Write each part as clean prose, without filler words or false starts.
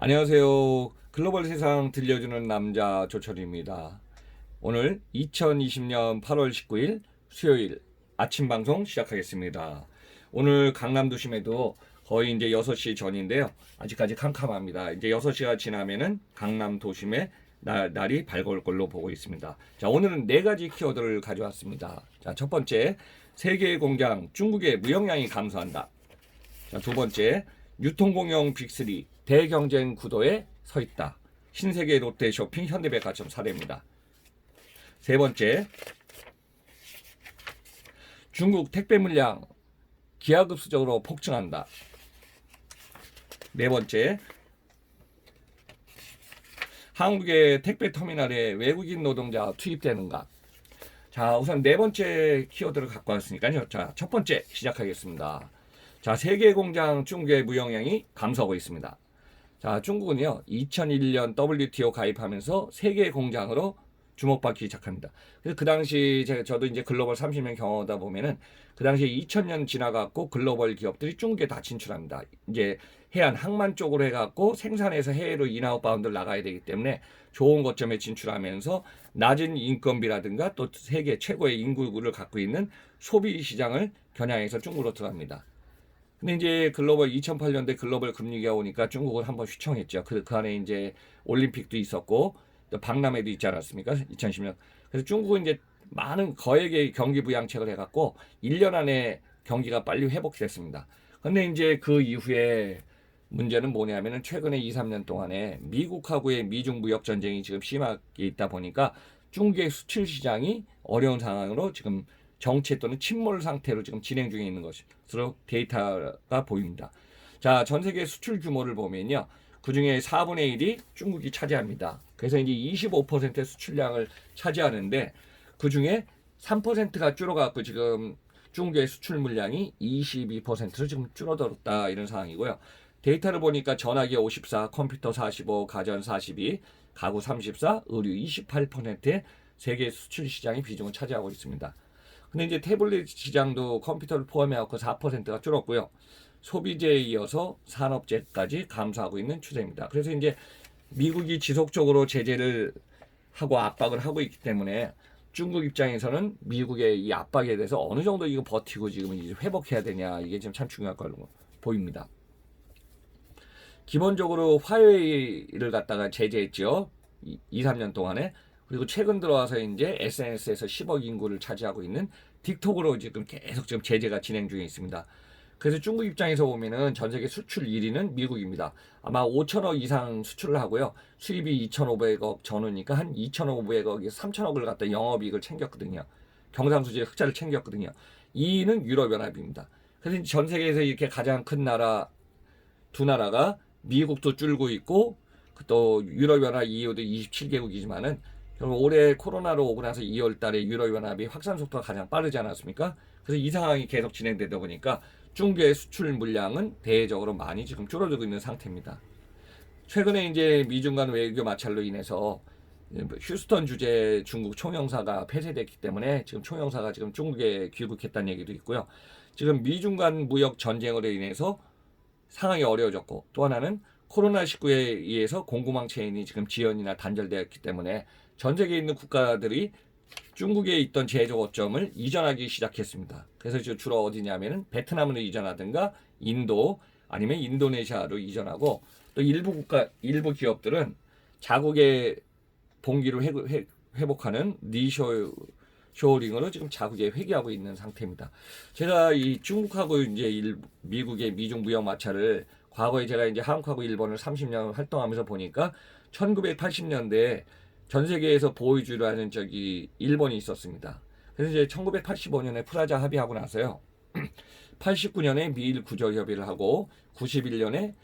안녕하세요. 글로벌 세상 들려주는 남자 조철입니다. 오늘 2020년 8월 19일 수요일 아침 방송 시작하겠습니다. 오늘 강남 도심에도 거의 이제 6시 전인데요. 아직까지 캄캄합니다. 이제 6시가 지나면은 강남 도심에 날이 밝을 걸로 보고 있습니다. 자, 오늘은 4가지 키워드를 가져왔습니다. 자, 첫 번째, 세계 공장 중국의 무역량이 감소한다. 자, 두 번째, 유통공용 빅3 대경쟁 구도에 서 있다. 신세계 롯데쇼핑 현대백화점 사례입니다. 세 번째, 중국 택배 물량 기하급수적으로 폭증한다. 네 번째, 한국의 택배 터미널에 외국인 노동자 투입되는가. 자, 우선 네 번째 키워드를 갖고 왔으니까요. 자, 첫 번째 시작하겠습니다. 자, 세계 공장 중국의 무역량이 감소하고 있습니다. 자, 중국은요, 2001년 WTO 가입하면서 세계 공장으로 주목받기 시작합니다. 그래서 그 당시 저도 이제 글로벌 30년 경험하다 보면은 그 당시에 2000년 지나갖고 글로벌 기업들이 중국에 다 진출합니다. 이제 해안 항만 쪽으로 해갖고 생산해서 해외로 인아웃바운드를 나가야 되기 때문에 좋은 거점에 진출하면서 낮은 인건비라든가 또 세계 최고의 인구를 갖고 있는 소비 시장을 겨냥해서 중국으로 들어갑니다. 근데 이제 글로벌 2008년대 글로벌 금리가 오니까 중국을 한번 휘청했죠. 그 안에 이제 올림픽도 있었고 또 박람회도 있지 않았습니까? 2010년. 그래서 중국은 이제 많은 거액의 경기 부양책을 해갖고 1년 안에 경기가 빨리 회복됐습니다. 근데 이제 그 이후에 문제는 뭐냐면은 최근에 2, 3년 동안에 미국하고의 미중 무역 전쟁이 지금 심하게 있다 보니까 중국의 수출 시장이 어려운 상황으로 지금 정체 또는 침몰 상태로 지금 진행 중에 있는 것으로 데이터가 보입니다. 자, 전 세계 수출 규모를 보면요. 그 중에 4분의 1이 중국이 차지합니다. 그래서 이제 25%의 수출량을 차지하는데 그 중에 3%가 줄어갖고 지금 중국의 수출 물량이 22%로 지금 줄어들었다 이런 상황이고요. 데이터를 보니까 전화기 54, 컴퓨터 45, 가전 42, 가구 34, 의류 28%의 세계 수출 시장의 비중을 차지하고 있습니다. 근데 이제 태블릿 시장도 컴퓨터를 포함해갖고 4%가 줄었고요. 소비재에 이어서 산업재까지 감소하고 있는 추세입니다. 그래서 이제 미국이 지속적으로 제재를 하고 압박을 하고 있기 때문에 중국 입장에서는 미국의 이 압박에 대해서 어느 정도 이거 버티고 지금 이제 회복해야 되냐 이게 지금 참 중요할 걸로 보입니다. 기본적으로 화웨이를 갖다가 제재했죠. 2, 3년 동안에. 그리고 최근 들어와서 이제 SNS에서 10억 인구를 차지하고 있는 틱톡으로 지금 계속 지금 제재가 진행 중에 있습니다. 그래서 중국 입장에서 보면은 전 세계 수출 1위는 미국입니다. 아마 5천억 이상 수출을 하고요. 수입이 2,500억 전후니까 한 2,500억에서 3,000억을 갖다 영업이익을 챙겼거든요. 경상수지 흑자를 챙겼거든요. 2위는 유럽연합입니다. 그래서 전 세계에서 이렇게 가장 큰 나라 두 나라가 미국도 줄고 있고 또 유럽연합 EU도 27개국이지만은 결국 올해 코로나로 오고 나서 2월 달에 유럽연합이 확산 속도가 가장 빠르지 않았습니까? 그래서 이 상황이 계속 진행되다 보니까 중국의 수출 물량은 대외적으로 많이 지금 줄어들고 있는 상태입니다. 최근에 이제 미중 간 외교 마찰로 인해서 휴스턴 주재 중국 총영사가 폐쇄됐기 때문에 지금 총영사가 지금 중국에 귀국했다는 얘기도 있고요. 지금 미중 간 무역 전쟁으로 인해서 상황이 어려워졌고 또 하나는 코로나19에 의해서 공급망 체인이 지금 지연이나 단절되었기 때문에 전 세계에 있는 국가들이 중국에 있던 제조 거점을 이전하기 시작했습니다. 그래서 주로 어디냐면은 베트남으로 이전하든가 인도 아니면 인도네시아로 이전하고 또 일부 기업들은 자국의 봉기를 회복하는 리쇼링으로 지금 자국에 회귀하고 있는 상태입니다. 제가 이 중국하고 이제 미국의 미중 무역 마찰을 과거에 제가 이제 한국하고 일본을 30년 활동하면서 보니까 1980년대에 전 세계에서 보호주의를 하는 일본이 있었습니다. 그래서 이제 1985년에 프라자 합의하고 나서요. 89년에 미일 구조 협의를 하고 91년에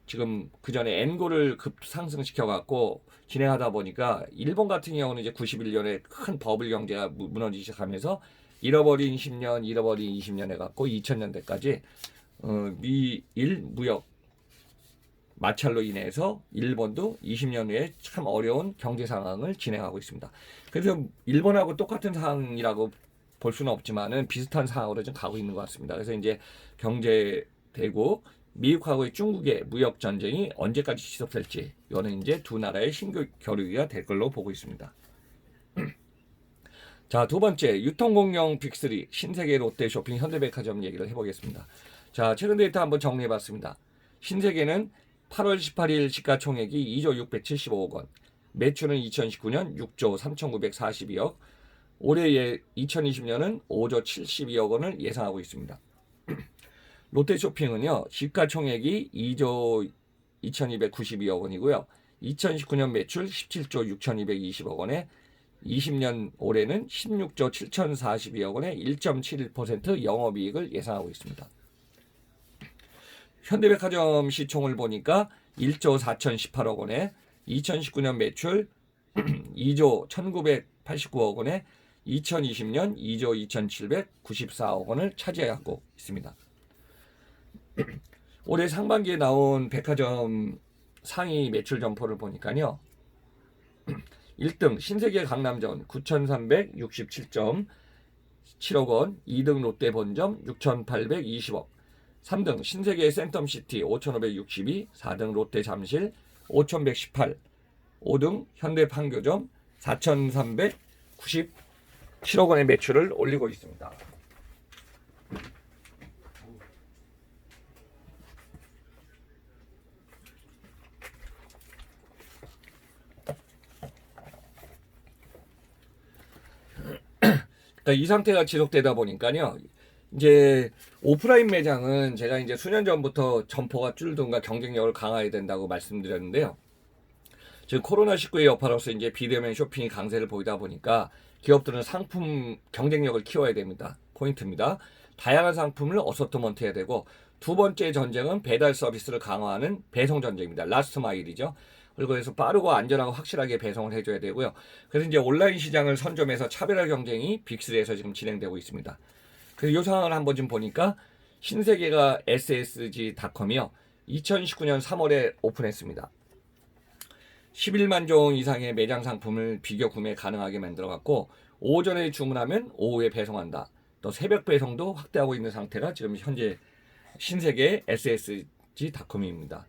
지금 그 전에 엔고를 급상승시켜 갖고 진행하다 보니까 일본 같은 경우는 이제 91년에 큰 버블 경제가 무너지기 시작하면서 잃어버린 10년, 잃어버린 20년 해갖고 2000년대까지 미일 무역 마찰로 인해서 일본도 20년 후에 참 어려운 경제 상황을 진행하고 있습니다. 그래서 일본하고 똑같은 상황이라고 볼 수는 없지만은 비슷한 상황으로 좀 가고 있는 것 같습니다. 그래서 이제 경제 되고 미국하고의 중국의 무역 전쟁이 언제까지 지속될지 이거는 이제 두 나라의 신규 교류가 될 걸로 보고 있습니다. 자, 두 번째 유통공룡 빅3 신세계, 롯데, 쇼핑, 현대백화점 얘기를 해보겠습니다. 자, 최근 데이터 한번 정리해봤습니다. 신세계는 8월 18일 시가총액이 2조 675억 원, 매출은 2019년 6조 3,942억, 올해 2020년은 5조 72억 원을 예상하고 있습니다. 롯데쇼핑은요, 시가총액이 2조 2,292억 원이고요. 2019년 매출 17조 6,220억 원에 20년 올해는 16조 7,042억 원에 1.71% 영업이익을 예상하고 있습니다. 현대백화점 시총을 보니까 1조 4,018억 원에 2019년 매출 2조 1,989억 원에 2020년 2조 2,794억 원을 차지하고 있습니다. 올해 상반기에 나온 백화점 상위 매출 점포를 보니까요. 1등 신세계 강남점 9,367.7억 원, 2등 롯데 본점 6,820억, 3등 신세계 센텀시티 5,562, 4등 롯데 잠실 5,118, 5등 현대 판교점 4,397억 원의 매출을 올리고 있습니다. 그러니까 이 상태가 지속되다 보니까요. 이제 오프라인 매장은 제가 이제 수년 전부터 점포가 줄든가 경쟁력을 강화해야 된다고 말씀드렸는데요. 지금 코로나19의 여파로서 이제 비대면 쇼핑이 강세를 보이다 보니까 기업들은 상품 경쟁력을 키워야 됩니다. 포인트입니다. 다양한 상품을 어소트먼트 해야 되고, 두 번째 전쟁은 배달 서비스를 강화하는 배송 전쟁입니다. 라스트 마일이죠. 그리고 그래서 빠르고 안전하고 확실하게 배송을 해줘야 되고요. 그래서 이제 온라인 시장을 선점해서 차별화 경쟁이 빅3에서 지금 진행되고 있습니다. 그래서 이 상황을 한번 좀 보니까 신세계가 SSG닷컴이요. 2019년 3월에 오픈했습니다. 11만 종 이상의 매장 상품을 비교 구매 가능하게 만들어갖고 오전에 주문하면 오후에 배송한다. 또 새벽 배송도 확대하고 있는 상태가 지금 현재 신세계 SSG닷컴입니다.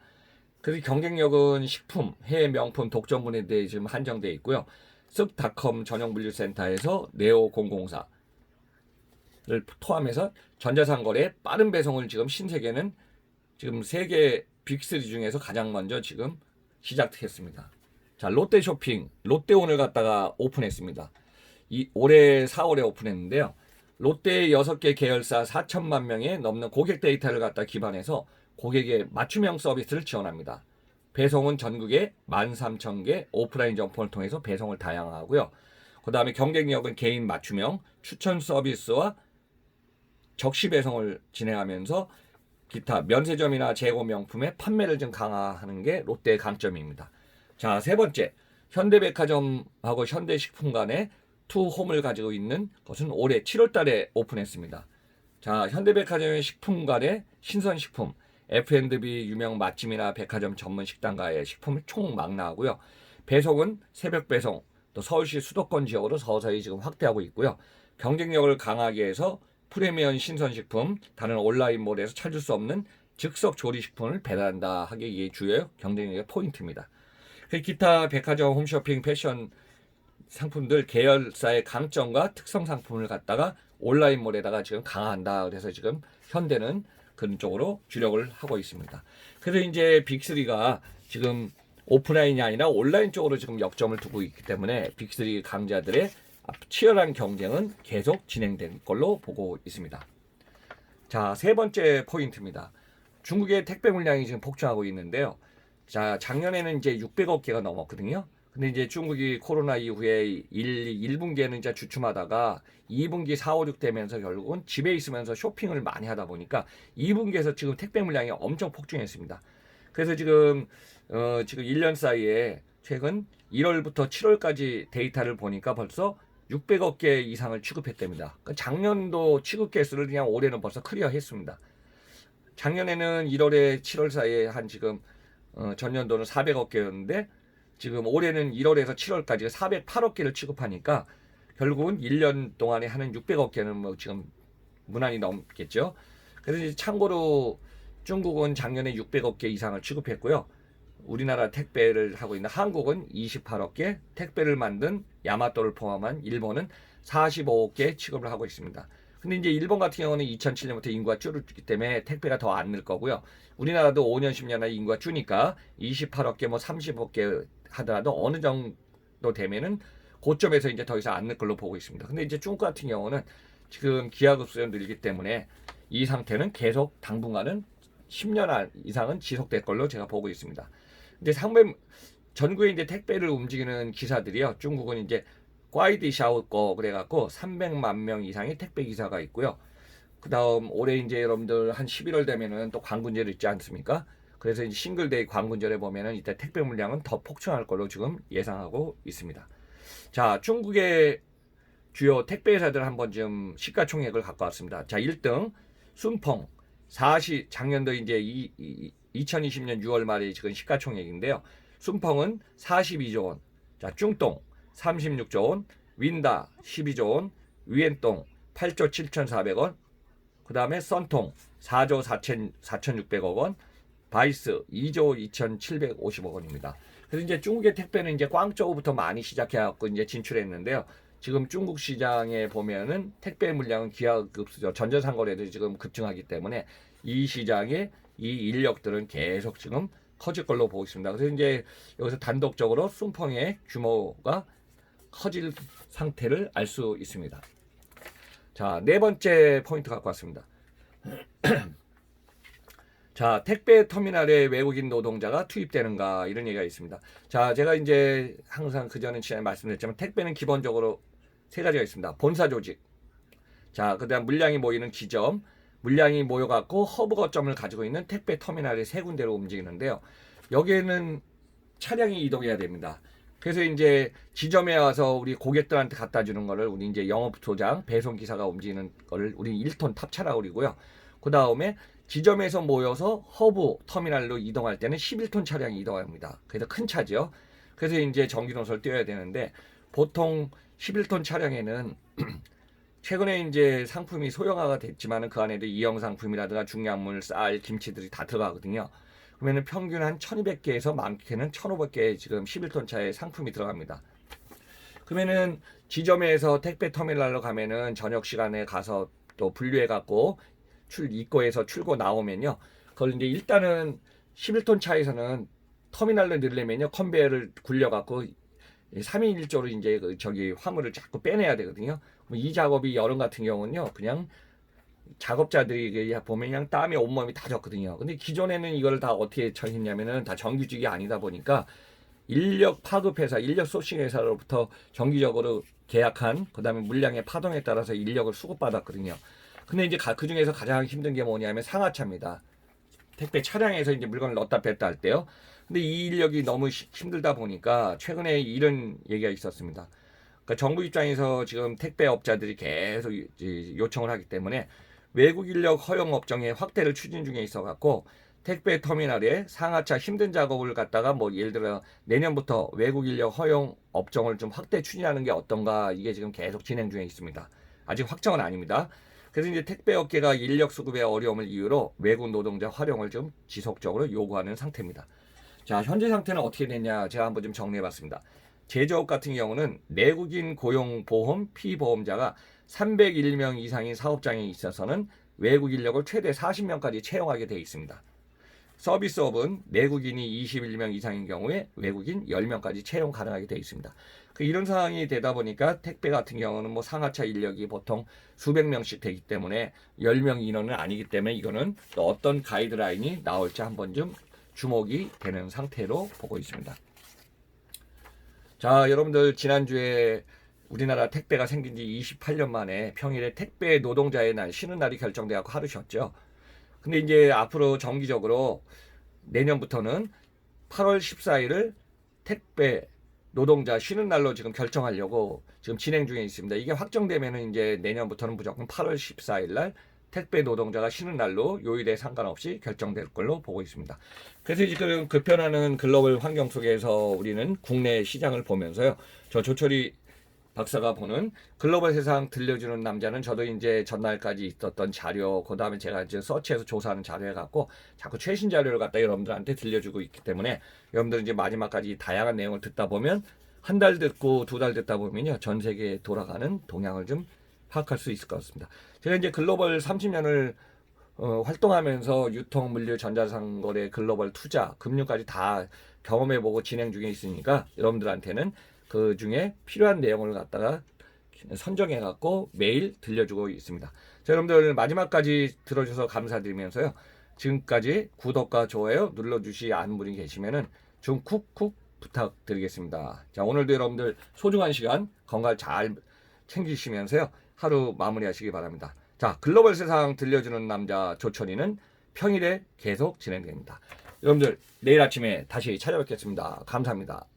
그래서 경쟁력은 식품, 해외 명품 독점분에 대해 지금 한정되어 있고요. 쓱닷컴 전용 물류센터에서 네오004를 포함해서 전자상거래 빠른 배송을 지금 신세계는 지금 세계 빅3 중에서 가장 먼저 지금 시작했습니다. 자, 롯데 쇼핑, 롯데 오늘 갔다가 오픈했습니다. 올해 4월에 오픈했는데요. 롯데 6개 계열사 4천만 명의 넘는 고객 데이터를 갖다 기반해서 고객의 맞춤형 서비스를 지원합니다. 배송은 전국에 13,000개 오프라인 점포를 통해서 배송을 다양하고요. 그 다음에 경쟁력은 개인 맞춤형 추천 서비스와 적시 배송을 진행하면서 기타 면세점이나 재고 명품의 판매를 좀 강화하는 게 롯데의 강점입니다. 자, 세 번째, 현대백화점하고 현대식품 간의 투홈을 가지고 있는 것은 올해 7월 달에 오픈했습니다. 자, 현대백화점의 식품 간의 신선식품, F&B 유명 맛집이나 백화점 전문 식당가의 식품을 총 망라하고요. 배송은 새벽 배송, 또 서울시 수도권 지역으로 서서히 지금 확대하고 있고요. 경쟁력을 강하게 해서 프리미엄 신선식품, 다른 온라인몰에서 찾을 수 없는 즉석 조리식품을 배달한다 하게 이게 주요 경쟁력의 포인트입니다. 기타 백화점, 홈쇼핑, 패션 상품들 계열사의 강점과 특성 상품을 갖다가 온라인몰에다가 지금 강화한다. 그래서 지금 현대는 그런 쪽으로 주력을 하고 있습니다. 그래서 이제 빅3가 지금 오프라인이 아니라 온라인 쪽으로 지금 역점을 두고 있기 때문에 빅3 강자들의 치열한 경쟁은 계속 진행될 걸로 보고 있습니다. 자, 세 번째 포인트입니다. 중국의 택배 물량이 지금 폭증하고 있는데요. 자, 작년에는 이제 600억 개가 넘었거든요. 근데 이제 중국이 코로나 이후에 1분기에는 이제 주춤하다가 2분기 4, 5, 6 되면서 결국은 집에 있으면서 쇼핑을 많이 하다 보니까 2분기에서 지금 택배 물량이 엄청 폭증했습니다. 그래서 지금 1년 사이에 최근 1월부터 7월까지 데이터를 보니까 벌써 600억 개 이상을 취급했답니다. 그러니까 작년도 취급 개수를 그냥 올해는 벌써 클리어했습니다. 작년에는 1월에 7월 사이에 한 지금 전년도는 400억 개였는데 지금 올해는 1월에서 7월까지 408억 개를 취급하니까 결국은 1년 동안에 하는 600억 개는 뭐 지금 무난히 넘겠죠. 그래서 이제 참고로 중국은 작년에 600억 개 이상을 취급했고요. 우리나라 택배를 하고 있는 한국은 28억 개, 택배를 만든 야마토를 포함한 일본은 45억 개 취급을 하고 있습니다. 근데 이제 일본 같은 경우는 2007년부터 인구가 줄었기 때문에 택배가 더 안 늘 거고요. 우리나라도 5년, 10년 안에 인구가 줄니까 28억 개, 뭐 30억 개 하더라도 어느 정도 되면은 고점에서 이제 더 이상 안 늘 걸로 보고 있습니다. 근데 이제 중국 같은 경우는 지금 기하급수로 늘기 때문에 이 상태는 계속 당분간은 10년 이상은 지속될 걸로 제가 보고 있습니다. 이제 상배 전국에 이제 택배를 움직이는 기사들이요. 중국은 이제 꽈이디샤오거 그래갖고 300만 명 이상의 택배 기사가 있고요. 그다음 올해 이제 여러분들 한 11월 되면은 또 광군절 있지 않습니까? 그래서 이제 싱글데이 광군절에 보면은 이때 택배 물량은 더 폭증할 걸로 지금 예상하고 있습니다. 자, 중국의 주요 택배 회사들 한번 좀 시가총액을 갖고 왔습니다. 자, 1등 순펑 작년도 이제 2020년 6월 말에 지금 시가총액인데요. 순펑은 42조 원, 자, 중동 36조 원, 윈다 12조 원, 위엔동 8조 7,400원, 그 다음에 썬통 4조 4,600억 원, 바이스 2조 2,750억 원입니다. 그래서 이제 중국의 택배는 이제 광저우부터 많이 시작해갖고 이제 진출했는데요. 지금 중국 시장에 보면은 택배 물량은 기하급수죠. 전자상거래도 지금 급증하기 때문에 이 시장에 이 인력들은 계속 지금 커질 걸로 보고 있습니다. 그래서 이제 여기서 단독적으로 순펑의 규모가 커질 상태를 알 수 있습니다. 자, 네 번째 포인트 갖고 왔습니다. 자, 택배 터미널에 외국인 노동자가 투입되는가 이런 얘기가 있습니다. 자, 제가 이제 항상 그전에 시간에 말씀드렸지만 택배는 기본적으로 세 가지가 있습니다. 본사 조직, 자, 그다음 물량이 모이는 지점, 물량이 모여갖고 허브 거점을 가지고 있는 택배 터미널이 세 군데로 움직이는데요. 여기에는 차량이 이동해야 됩니다. 그래서 이제 지점에 와서 우리 고객들한테 갖다 주는 거를 우리 이제 영업소장, 배송기사가 움직이는 거를 우리 1톤 탑차라고 그러고요. 그 다음에 지점에서 모여서 허브 터미널로 이동할 때는 11톤 차량이 이동합니다. 그래서 큰 차죠. 그래서 이제 전기 노선을 띄워야 되는데 보통 11톤 차량에는 최근에 이제 상품이 소형화가 됐지만은 그 안에도 이형 상품이라든가 중량물, 쌀, 김치들이 다 들어가거든요. 그러면은 평균 한 1200개에서 많게는 1500개 지금 11톤 차에 상품이 들어갑니다. 그러면은 지점에서 택배 터미널로 가면은 저녁 시간에 가서 또 분류해 갖고 입고해서 출고 나오면요. 그걸 이제 일단은 11톤 차에서는 터미널로 넣으려면요. 컨베이어를 굴려 갖고 3인 1조로 이제 저기 화물을 자꾸 빼내야 되거든요. 이 작업이 여름 같은 경우는요. 그냥 작업자들이 보면 그냥 땀에 온몸이 다 젖거든요. 근데 기존에는 이걸 다 어떻게 했냐면은 다 정규직이 아니다 보니까 인력 파급 회사, 인력 소싱 회사로부터 정기적으로 계약한 그다음에 물량의 파동에 따라서 인력을 수급받았거든요. 근데 이제 그 중에서 가장 힘든 게 뭐냐면 상하차입니다. 택배 차량에서 이제 물건을 넣었다 뺐다 할 때요. 근데 이 인력이 너무 힘들다 보니까 최근에 이런 얘기가 있었습니다. 그러니까 정부 입장에서 지금 택배 업자들이 계속 요청을 하기 때문에 외국 인력 허용 업종의 확대를 추진 중에 있어 갖고 택배 터미널에 상하차 힘든 작업을 갖다가 뭐 예를 들어 내년부터 외국 인력 허용 업종을 좀 확대 추진하는 게 어떤가 이게 지금 계속 진행 중에 있습니다. 아직 확정은 아닙니다. 그래서 이제 택배 업계가 인력 수급의 어려움을 이유로 외국 노동자 활용을 좀 지속적으로 요구하는 상태입니다. 자, 현재 상태는 어떻게 됐냐 제가 한번 좀 정리해 봤습니다. 제조업 같은 경우는 내국인 고용보험 피보험자가 301명 이상인 사업장에 있어서는 외국 인력을 최대 40명까지 채용하게 되어 있습니다. 서비스업은 내국인이 21명 이상인 경우에 외국인 10명까지 채용 가능하게 되어 있습니다. 이런 상황이 되다 보니까 택배 같은 경우는 뭐 상하차 인력이 보통 수백 명씩 되기 때문에 10명 인원은 아니기 때문에 이거는 또 어떤 가이드라인이 나올지 한번 좀 주목이 되는 상태로 보고 있습니다. 자, 여러분들 지난주에 우리나라 택배가 생긴 지 28년 만에 평일에 택배 노동자의 날, 쉬는 날이 결정돼서 하루 쉬었죠. 근데 이제 앞으로 정기적으로 내년부터는 8월 14일을 택배 노동자 쉬는 날로 지금 결정하려고 지금 진행 중에 있습니다. 이게 확정되면은 이제 내년부터는 무조건 8월 14일 날 택배 노동자가 쉬는 날로 요일에 상관없이 결정될 걸로 보고 있습니다. 그래서 지금 급변하는 글로벌 환경 속에서 우리는 국내 시장을 보면서요. 저 조철이 박사가 보는 글로벌 세상 들려주는 남자는 저도 이제 전날까지 있었던 자료, 그 다음에 제가 이제 서치해서 조사하는 자료에 갖고 자꾸 최신 자료를 갖다 여러분들한테 들려주고 있기 때문에 여러분들 이제 마지막까지 다양한 내용을 듣다 보면 한 달 듣고 두 달 듣다 보면요 전 세계에 돌아가는 동향을 좀 파악할 수 있을 것 같습니다. 제가 이제 글로벌 30년을 활동하면서 유통, 물류, 전자상거래, 글로벌 투자, 금융까지 다 경험해보고 진행 중에 있으니까 여러분들한테는 그 중에 필요한 내용을 갖다가 선정해갖고 매일 들려주고 있습니다. 자, 여러분들 마지막까지 들어주셔서 감사드리면서요. 지금까지 구독과 좋아요 눌러주시 않은 분이 계시면은 좀 쿡쿡 부탁드리겠습니다. 자, 오늘도 여러분들 소중한 시간 건강 잘 챙기시면서요. 하루 마무리하시기 바랍니다. 자, 글로벌 세상 들려주는 남자 조천이는 평일에 계속 진행됩니다. 여러분들 내일 아침에 다시 찾아뵙겠습니다. 감사합니다.